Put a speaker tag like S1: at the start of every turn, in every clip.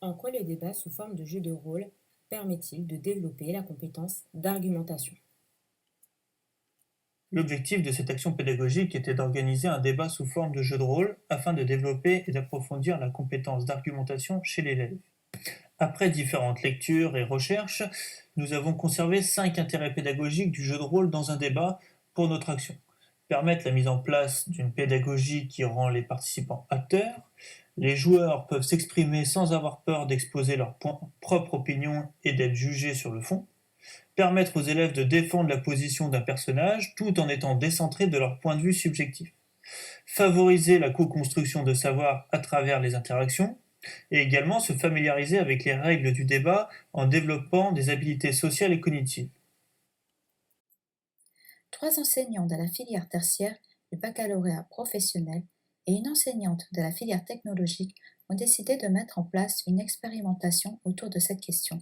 S1: En quoi le débat sous forme de jeu de rôle permet-il de développer la compétence d'argumentation?
S2: L'objectif de cette action pédagogique était d'organiser un débat sous forme de jeu de rôle afin de développer et d'approfondir la compétence d'argumentation chez l'élève. Après différentes lectures et recherches, nous avons conservé 5 intérêts pédagogiques du jeu de rôle dans un débat pour notre action. Permettre la mise en place d'une pédagogie qui rend les participants acteurs. Les joueurs peuvent s'exprimer sans avoir peur d'exposer leur propre opinion et d'être jugés sur le fond. Permettre aux élèves de défendre la position d'un personnage tout en étant décentrés de leur point de vue subjectif. Favoriser la co-construction de savoir à travers les interactions et également se familiariser avec les règles du débat en développant des habiletés sociales et cognitives.
S3: Trois enseignants de la filière tertiaire du baccalauréat professionnel et une enseignante de la filière technologique ont décidé de mettre en place une expérimentation autour de cette question.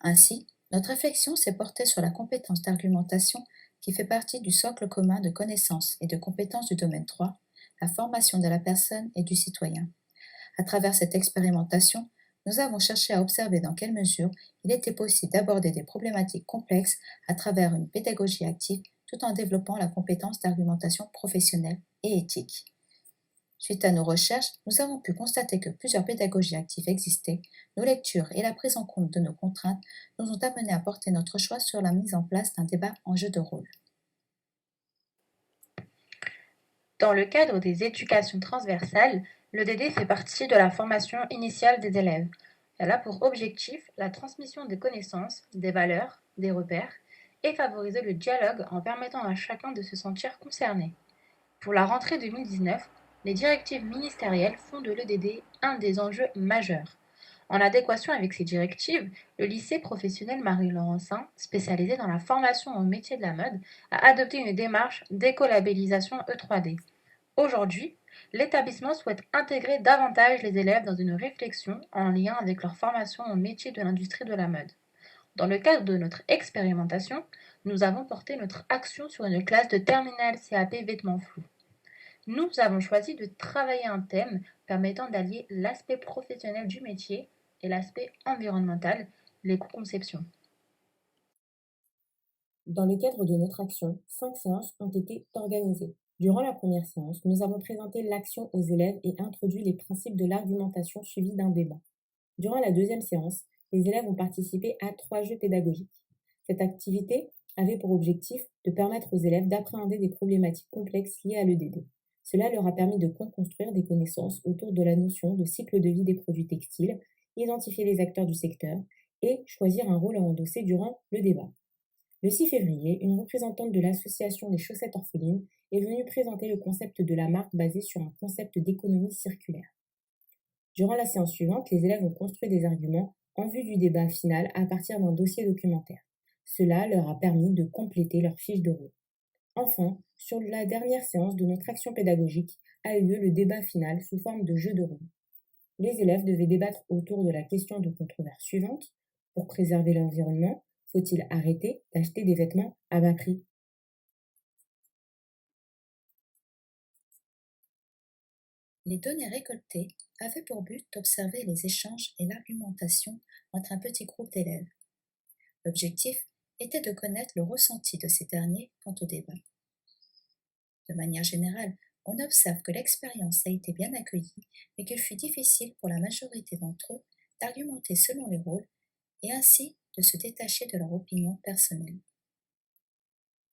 S3: Ainsi, notre réflexion s'est portée sur la compétence d'argumentation qui fait partie du socle commun de connaissances et de compétences du domaine 3, la formation de la personne et du citoyen. À travers cette expérimentation, nous avons cherché à observer dans quelle mesure il était possible d'aborder des problématiques complexes à travers une pédagogie active tout en développant la compétence d'argumentation professionnelle et éthique. Suite à nos recherches, nous avons pu constater que plusieurs pédagogies actives existaient. Nos lectures et la prise en compte de nos contraintes nous ont amenés à porter notre choix sur la mise en place d'un débat en jeu de rôle.
S4: Dans le cadre des éducations transversales, l'EDD fait partie de la formation initiale des élèves. Elle a pour objectif la transmission des connaissances, des valeurs, des repères et favoriser le dialogue en permettant à chacun de se sentir concerné. Pour la rentrée 2019, les directives ministérielles font de l'EDD un des enjeux majeurs. En adéquation avec ces directives, le lycée professionnel Marie-Laurencin, spécialisé dans la formation au métier de la mode, a adopté une démarche d'écolabellisation E3D. Aujourd'hui, l'établissement souhaite intégrer davantage les élèves dans une réflexion en lien avec leur formation au métier de l'industrie de la mode. Dans le cadre de notre expérimentation, nous avons porté notre action sur une classe de terminale CAP vêtements flous. Nous avons choisi de travailler un thème permettant d'allier l'aspect professionnel du métier et l'aspect environnemental, l'éco-conception.
S1: Dans le cadre de notre action, 5 séances ont été organisées. Durant la première séance, nous avons présenté l'action aux élèves et introduit les principes de l'argumentation suivis d'un débat. Durant la deuxième séance, les élèves ont participé à 3 jeux pédagogiques. Cette activité avait pour objectif de permettre aux élèves d'appréhender des problématiques complexes liées à l'EDD. Cela leur a permis de construire des connaissances autour de la notion de cycle de vie des produits textiles, identifier les acteurs du secteur et choisir un rôle à endosser durant le débat. Le 6 février, une représentante de l'association des chaussettes orphelines est venue présenter le concept de la marque basé sur un concept d'économie circulaire. Durant la séance suivante, les élèves ont construit des arguments en vue du débat final à partir d'un dossier documentaire. Cela leur a permis de compléter leur fiche de rôle. Enfin, sur la dernière séance de notre action pédagogique a eu lieu le débat final sous forme de jeu de rôle. Les élèves devaient débattre autour de la question de controverse suivante. Pour préserver l'environnement, faut-il arrêter d'acheter des vêtements à bas prix?
S3: Les données récoltées avaient pour but d'observer les échanges et l'argumentation entre un petit groupe d'élèves. L'objectif était de connaître le ressenti de ces derniers quant au débat. De manière générale, on observe que l'expérience a été bien accueillie mais qu'il fut difficile pour la majorité d'entre eux d'argumenter selon les rôles et ainsi de se détacher de leur opinion personnelle.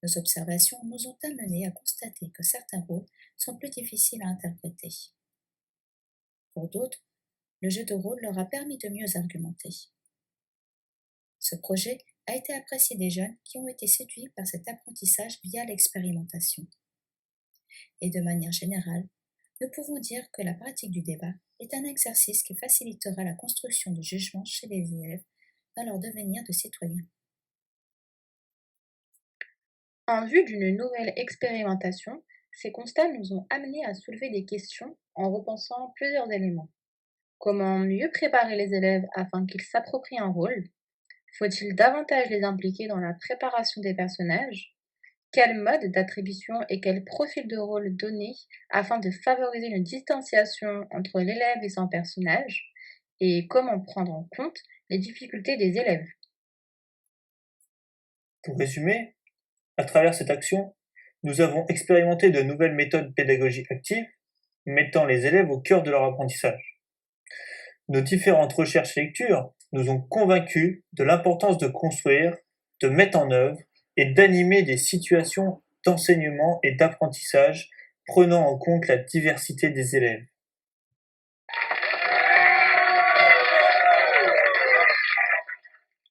S3: Nos observations nous ont amenés à constater que certains rôles sont plus difficiles à interpréter. Pour d'autres, le jeu de rôle leur a permis de mieux argumenter. Ce projet a été apprécié des jeunes qui ont été séduits par cet apprentissage via l'expérimentation. Et de manière générale, nous pouvons dire que la pratique du débat est un exercice qui facilitera la construction de jugement chez les élèves dans leur devenir de citoyens.
S4: En vue d'une nouvelle expérimentation, ces constats nous ont amenés à soulever des questions en repensant plusieurs éléments. Comment mieux préparer les élèves afin qu'ils s'approprient un rôle? Faut-il davantage les impliquer dans la préparation des personnages? Quel mode d'attribution et quel profil de rôle donner afin de favoriser une distanciation entre l'élève et son personnage? et comment prendre en compte les difficultés des élèves.
S2: Pour résumer, à travers cette action, nous avons expérimenté de nouvelles méthodes pédagogiques actives, mettant les élèves au cœur de leur apprentissage. Nos différentes recherches et lectures nous ont convaincus de l'importance de construire, de mettre en œuvre et d'animer des situations d'enseignement et d'apprentissage prenant en compte la diversité des élèves.